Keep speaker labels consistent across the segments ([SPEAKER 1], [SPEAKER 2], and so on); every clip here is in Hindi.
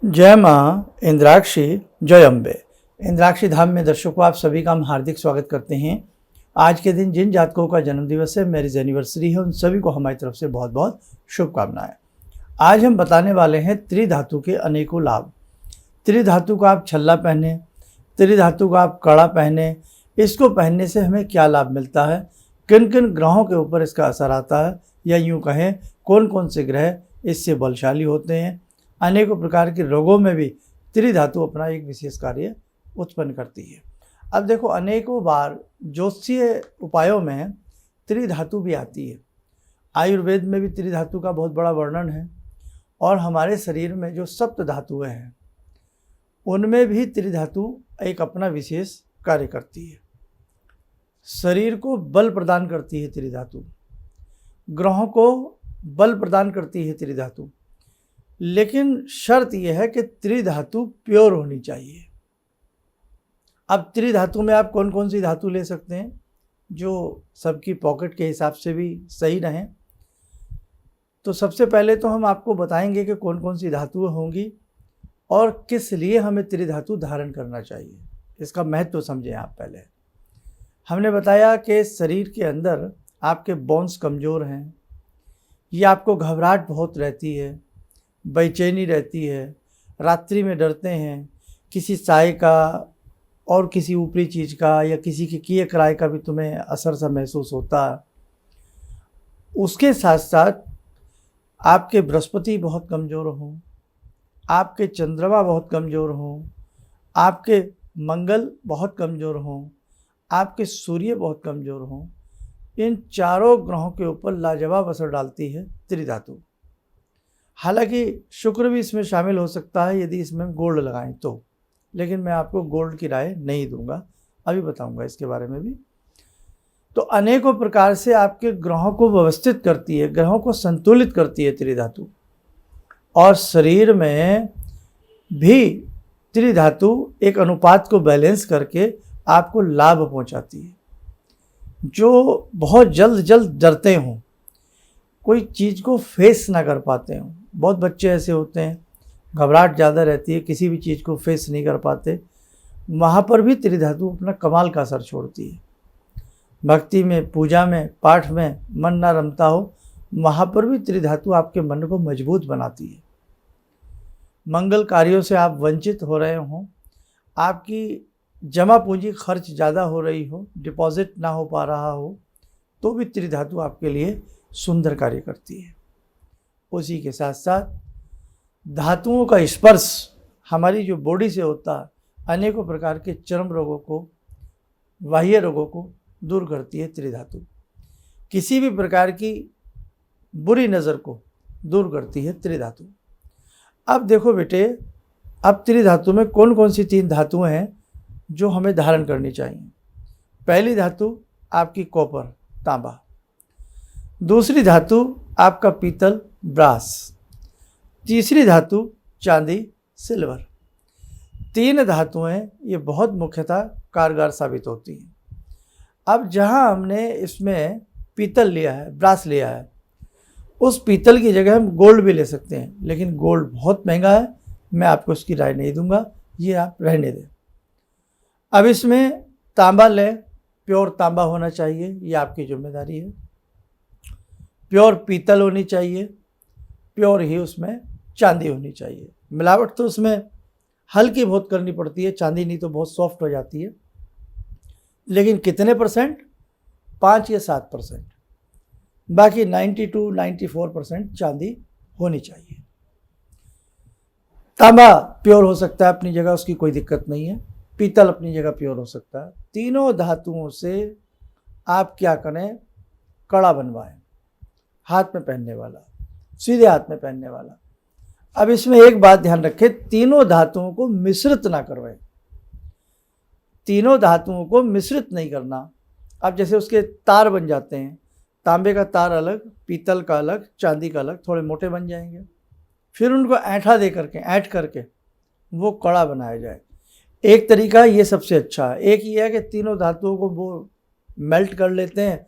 [SPEAKER 1] जय माँ इंद्राक्षी, जय अम्बे। इंद्राक्षी धाम में दर्शकों आप सभी का हम हार्दिक स्वागत करते हैं। आज के दिन जिन जातकों का जन्मदिवस है, मैरिज एनिवर्सरी है, उन सभी को हमारी तरफ से बहुत बहुत शुभकामनाएं। आज हम बताने वाले हैं त्रिधातु के अनेकों लाभ। त्रिधातु का आप छल्ला पहने, त्रिधातु का आप कड़ा पहने, इसको पहनने से हमें क्या लाभ मिलता है, किन किन ग्रहों के ऊपर इसका असर आता है, या यूँ कहें कौन कौन से ग्रह इससे बलशाली होते हैं। अनेकों प्रकार के रोगों में भी त्रिधातु अपना एक विशेष कार्य उत्पन्न करती है। अब देखो, अनेकों बार ज्योतिषीय उपायों में त्रिधातु भी आती है। आयुर्वेद में भी त्रिधातु का बहुत बड़ा वर्णन है, और हमारे शरीर में जो सप्त धातुएं हैं उनमें भी त्रिधातु एक अपना विशेष कार्य करती है। शरीर को बल प्रदान करती है त्रिधातु, ग्रहों को बल प्रदान करती है त्रिधातु, लेकिन शर्त यह है कि त्रिधातु प्योर होनी चाहिए। अब त्रिधातु में आप कौन कौन सी धातु ले सकते हैं जो सबकी पॉकेट के हिसाब से भी सही रहें। तो सबसे पहले तो हम आपको बताएंगे कि कौन कौन सी धातुएं होंगी और किस लिए हमें त्रिधातु धारण करना चाहिए। इसका महत्व समझें आप। पहले हमने बताया कि शरीर के अंदर आपके बोन्स कमज़ोर हैं, या आपको घबराहट बहुत रहती है, बेचैनी रहती है, रात्रि में डरते हैं, किसी साए का और किसी ऊपरी चीज़ का या किसी के किए कराए का भी तुम्हें असर सा महसूस होता है। उसके साथ साथ आपके बृहस्पति बहुत कमज़ोर हों, आपके चंद्रमा बहुत कमज़ोर हों, आपके मंगल बहुत कमज़ोर हों, आपके सूर्य बहुत कमज़ोर हों, इन चारों ग्रहों के ऊपर लाजवाब असर डालती है त्रिधातु। हालांकि शुक्र भी इसमें शामिल हो सकता है यदि इसमें गोल्ड लगाएं तो, लेकिन मैं आपको गोल्ड की राय नहीं दूंगा, अभी बताऊंगा इसके बारे में भी। तो अनेकों प्रकार से आपके ग्रहों को व्यवस्थित करती है, ग्रहों को संतुलित करती है त्रिधातु, और शरीर में भी त्रिधातु एक अनुपात को बैलेंस करके आपको लाभ पहुंचाती है। जो बहुत जल्द डरते हों, कोई चीज़ को फेस ना कर पाते हों, बहुत बच्चे ऐसे होते हैं, घबराहट ज़्यादा रहती है, किसी भी चीज़ को फेस नहीं कर पाते, वहाँ पर भी त्रिधातु अपना कमाल का असर छोड़ती है। भक्ति में, पूजा में, पाठ में मन ना रमता हो, वहाँ पर भी त्रिधातु आपके मन को मजबूत बनाती है। मंगल कार्यों से आप वंचित हो रहे हों, आपकी जमा पूंजी खर्च ज़्यादा हो रही हो, डिपॉजिट ना हो पा रहा हो, तो भी त्रिधातु आपके लिए सुंदर कार्य करती है। उसी के साथ साथ धातुओं का स्पर्श हमारी जो बॉडी से होता है, अनेकों प्रकार के चर्म रोगों को, बाह्य रोगों को दूर करती है त्रिधातु। किसी भी प्रकार की बुरी नज़र को दूर करती है त्रिधातु। अब देखो बेटे, अब त्रिधातु में कौन कौन सी तीन धातुएं हैं जो हमें धारण करनी चाहिए। पहली धातु आपकी कॉपर, तांबा। दूसरी धातु आपका पीतल, ब्रास। तीसरी धातु चांदी, सिल्वर। तीन धातुएं ये बहुत मुख्यतः कारगर साबित होती हैं। अब जहां हमने इसमें पीतल लिया है, ब्रास लिया है, उस पीतल की जगह हम गोल्ड भी ले सकते हैं, लेकिन गोल्ड बहुत महंगा है, मैं आपको उसकी राय नहीं दूंगा, ये आप रहने दें। अब इसमें तांबा लें, प्योर तांबा होना चाहिए, ये आपकी जिम्मेदारी है। प्योर पीतल होनी चाहिए, प्योर ही उसमें चांदी होनी चाहिए। मिलावट तो उसमें हल्की बहुत करनी पड़ती है, चांदी नहीं तो बहुत सॉफ्ट हो जाती है, लेकिन कितने परसेंट? 5 या 7%। बाकी 92-94% चांदी होनी चाहिए। तांबा प्योर हो सकता है अपनी जगह, उसकी कोई दिक्कत नहीं है। पीतल अपनी जगह प्योर हो सकता है। तीनों धातुओं से आप क्या करें? कड़ा बनवाएं, हाथ में पहनने वाला, सीधे हाथ में पहनने वाला। अब इसमें एक बात ध्यान रखें, तीनों धातुओं को मिश्रित ना करवाएं, तीनों धातुओं को मिश्रित नहीं करना। अब जैसे उसके तार बन जाते हैं, तांबे का तार अलग, पीतल का अलग, चांदी का अलग, थोड़े मोटे बन जाएंगे, फिर उनको ऐंठा दे करके, ऐंठ करके वो कड़ा बनाया जाए। एक तरीका ये सबसे अच्छा है। एक ये है कि तीनों धातुओं को वो मेल्ट कर लेते हैं,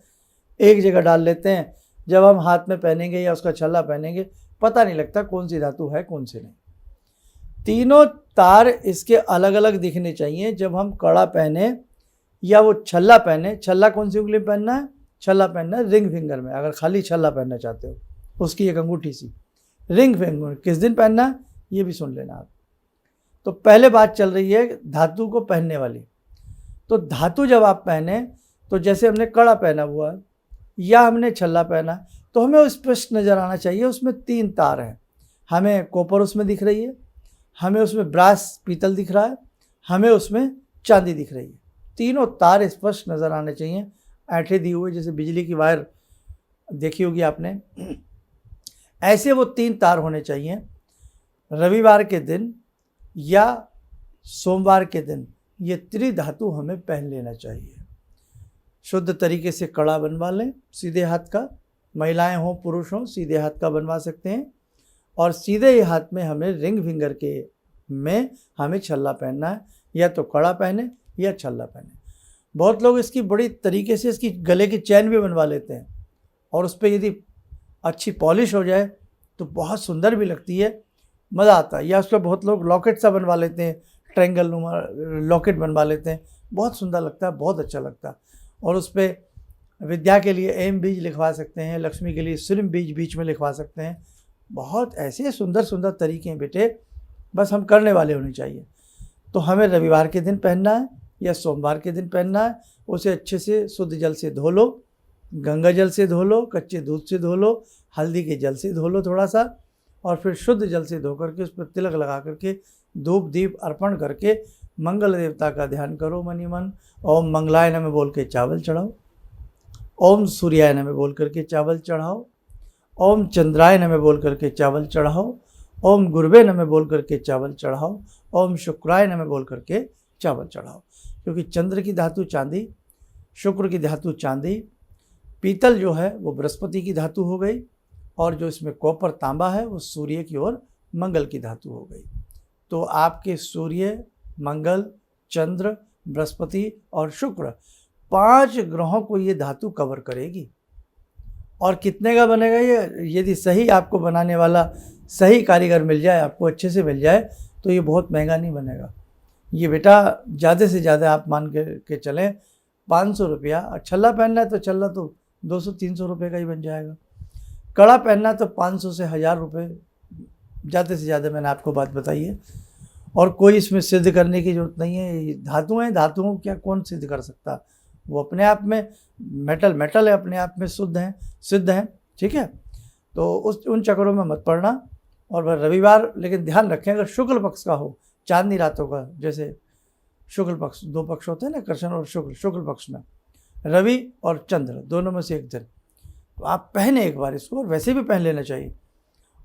[SPEAKER 1] एक जगह डाल लेते हैं, जब हम हाथ में पहनेंगे या उसका छल्ला पहनेंगे पता नहीं लगता कौन सी धातु है कौन सी नहीं। तीनों तार इसके अलग अलग दिखने चाहिए जब हम कड़ा पहने या वो छल्ला पहने। छल्ला कौन सी उंगली पहनना है? छल्ला पहनना है रिंग फिंगर में। अगर खाली छल्ला पहनना चाहते हो, उसकी एक अंगूठी सी रिंग फिंगर किस दिन पहनना है ये भी सुन लेना आप। तो पहले बात चल रही है धातु को पहनने वाली। तो धातु जब आप पहने तो जैसे हमने कड़ा पहना हुआ है या हमने छल्ला पहना, तो हमें वो स्पष्ट नज़र आना चाहिए उसमें 3 तार हैं। हमें कॉपर उसमें दिख रही है, हमें उसमें ब्रास पीतल दिख रहा है, हमें उसमें चांदी दिख रही है। तीनों तार स्पष्ट नज़र आने चाहिए, ऐंठे दिए हुए, जैसे बिजली की वायर देखी होगी आपने, ऐसे वो 3 तार होने चाहिए। रविवार के दिन या सोमवार के दिन ये त्रिधातु हमें पहन लेना चाहिए। शुद्ध तरीके से कड़ा बनवा लें सीधे हाथ का, महिलाएं हों पुरुष हों सीधे हाथ का बनवा सकते हैं। और सीधे ही हाथ में हमें रिंग फिंगर के में हमें छल्ला पहनना है, या तो कड़ा पहने या छल्ला पहने। बहुत लोग इसकी बड़ी तरीके से इसकी गले की चैन भी बनवा लेते हैं, और उस पर यदि अच्छी पॉलिश हो जाए तो बहुत सुंदर भी लगती है, मज़ा आता है। या उस पर बहुत लोग लॉकेट सा बनवा लेते हैं, ट्रायंगल नुमा लॉकेट बनवा लेते हैं, बहुत सुंदर लगता है, बहुत अच्छा लगता है। और उस पर विद्या के लिए एम बीज लिखवा सकते हैं, लक्ष्मी के लिए श्रीम बीज बीच में लिखवा सकते हैं। बहुत ऐसे सुंदर सुंदर तरीके हैं बेटे, बस हम करने वाले होने चाहिए। तो हमें रविवार के दिन पहनना है या सोमवार के दिन पहनना है। उसे अच्छे से शुद्ध जल से धो लो, गंगा जल से धो लो, कच्चे दूध से धो लो, हल्दी के जल से धो लो थोड़ा सा, और फिर शुद्ध जल से धो करके उस पर तिलक लगा करके धूप दीप अर्पण करके मंगल देवता का ध्यान करो मनी मन। ओम मंगलाय नमः बोल के चावल चढ़ाओ, ओम सूर्याय नमः बोल करके चावल चढ़ाओ, ओम चंद्राय नमः बोल करके चावल चढ़ाओ, ओम गुरुवे नमः बोल करके चावल चढ़ाओ, ओम शुक्राय नमः बोल करके चावल चढ़ाओ। क्योंकि चंद्र की धातु चांदी, शुक्र की धातु चांदी, पीतल जो है वो बृहस्पति की धातु हो गई, और जो इसमें कॉपर तांबा है वो सूर्य की ओर मंगल की धातु हो गई। तो आपके सूर्य, मंगल, चंद्र, बृहस्पति और शुक्र 5 ग्रहों को ये धातु कवर करेगी। और कितने का बनेगा ये? यदि सही आपको बनाने वाला सही कारीगर मिल जाए, आपको अच्छे से मिल जाए, तो ये बहुत महंगा नहीं बनेगा। ये बेटा ज़्यादा से ज़्यादा आप मान के चलें 500 रुपया। और छल्ला पहनना है तो छल्ला तो 200-300 रुपये का ही बन जाएगा। कड़ा पहनना तो 500 से 1000 रुपये ज़्यादा से ज़्यादा, मैंने आपको बात बताई है। और कोई इसमें सिद्ध करने की ज़रूरत नहीं है। ये धातु हैं, धातुओं क्या कौन सिद्ध कर सकता? वो अपने आप में मेटल है, अपने आप में सिद्ध हैं, ठीक है। तो उन चक्करों में मत पड़ना। और वह रविवार, लेकिन ध्यान रखें अगर शुक्ल पक्ष का हो, चांदनी रातों का, जैसे शुक्ल पक्ष, 2 पक्ष होते हैं ना, कृष्ण और शुक्ल पक्ष में रवि और चंद्र दोनों में से एक दिन, तो आप पहने एक बार इसको, और वैसे भी पहन लेना चाहिए।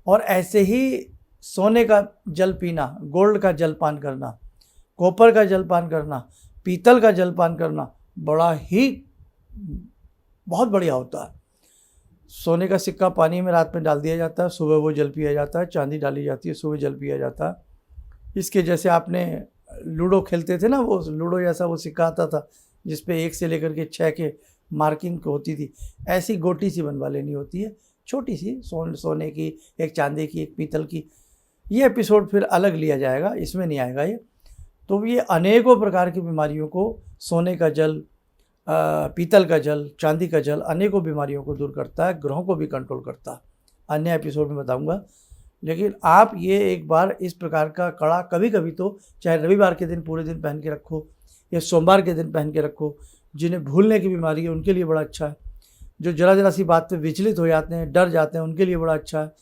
[SPEAKER 1] और ऐसे ही सोने का जल पीना, गोल्ड का जलपान करना, कॉपर का जलपान करना, पीतल का जलपान करना बड़ा ही बहुत बढ़िया होता है। सोने का सिक्का पानी में रात में डाल दिया जाता है, सुबह वो जल पिया जाता है। चांदी डाली जाती है, सुबह जल पिया जाता है। इसके जैसे आपने लूडो खेलते थे ना, वो लूडो जैसा वो सिक्का आता था जिस पे 1 से लेकर के 6 के मार्किंग होती थी, ऐसी गोटी सी बनवा लेनी होती है, छोटी सी, सोने की, एक चांदी की, एक पीतल की। ये एपिसोड फिर अलग लिया जाएगा, इसमें नहीं आएगा ये। तो ये अनेकों प्रकार की बीमारियों को, सोने का जल, पीतल का जल, चांदी का जल, अनेकों बीमारियों को दूर करता है, ग्रहों को भी कंट्रोल करता है। अन्य एपिसोड में बताऊंगा। लेकिन आप ये एक बार इस प्रकार का कड़ा कभी कभी तो, चाहे रविवार के दिन पूरे दिन पहन के रखो या सोमवार के दिन पहन के रखो। जिन्हें भूलने की बीमारी है उनके लिए बड़ा अच्छा है। जो जरा सी बात पे विचलित हो जाते हैं, डर जाते हैं, उनके लिए बड़ा अच्छा है।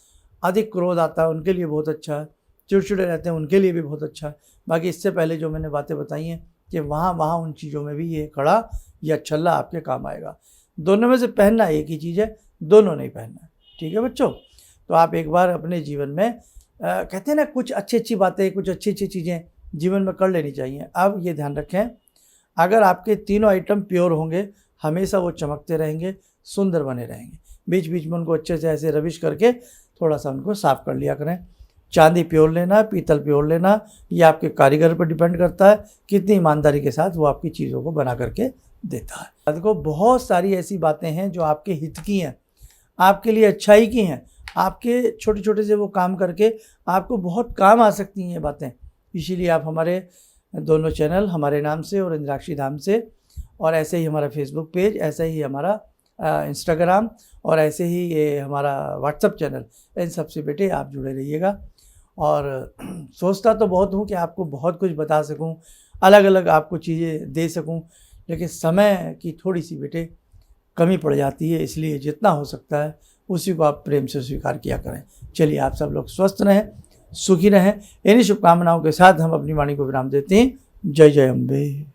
[SPEAKER 1] अधिक क्रोध आता है उनके लिए बहुत अच्छा है। चिड़चिड़े रहते हैं उनके लिए भी बहुत अच्छा है। बाकी इससे पहले जो मैंने बातें बताई हैं कि वहाँ उन चीज़ों में भी ये कड़ा या छल्ला आपके काम आएगा। दोनों में से पहनना एक ही चीज़ है, दोनों नहीं पहनना, ठीक है बच्चों। तो आप एक बार अपने जीवन में कहते हैं ना, कुछ अच्छी बातें, कुछ अच्छी चीज़ें जीवन में कर लेनी चाहिए। अब ये ध्यान रखें, अगर आपके तीनों आइटम प्योर होंगे, हमेशा वो चमकते रहेंगे, सुंदर बने रहेंगे। बीच बीच में उनको अच्छे से ऐसे रविश करके थोड़ा सा उनको साफ़ कर लिया करें। चांदी प्योर लेना, पीतल प्योर लेना, ये आपके कारीगर पर डिपेंड करता है कितनी ईमानदारी के साथ वो आपकी चीज़ों को बना करके देता है। देखो बहुत सारी ऐसी बातें हैं जो आपके हित की हैं, आपके लिए अच्छाई की हैं, आपके छोटे छोटे से वो काम करके आपको बहुत काम आ सकती हैं ये बातें। इसीलिए आप हमारे दोनों चैनल, हमारे नाम से और इंद्राक्षी धाम से, और ऐसे ही हमारा फेसबुक पेज, ऐसे ही हमारा इंस्टाग्राम, और ऐसे ही ये हमारा व्हाट्सअप चैनल, इन सबसे बेटे आप जुड़े रहिएगा। और सोचता तो बहुत हूँ कि आपको बहुत कुछ बता सकूँ, अलग अलग आपको चीज़ें दे सकूँ, लेकिन समय की थोड़ी सी बेटे कमी पड़ जाती है। इसलिए जितना हो सकता है उसी को आप प्रेम से स्वीकार किया करें। चलिए, आप सब लोग स्वस्थ रहें, सुखी रहें। इन्हीं शुभकामनाओं के साथ हम अपनी वाणी को विराम देते हैं। जय जय अम्बे।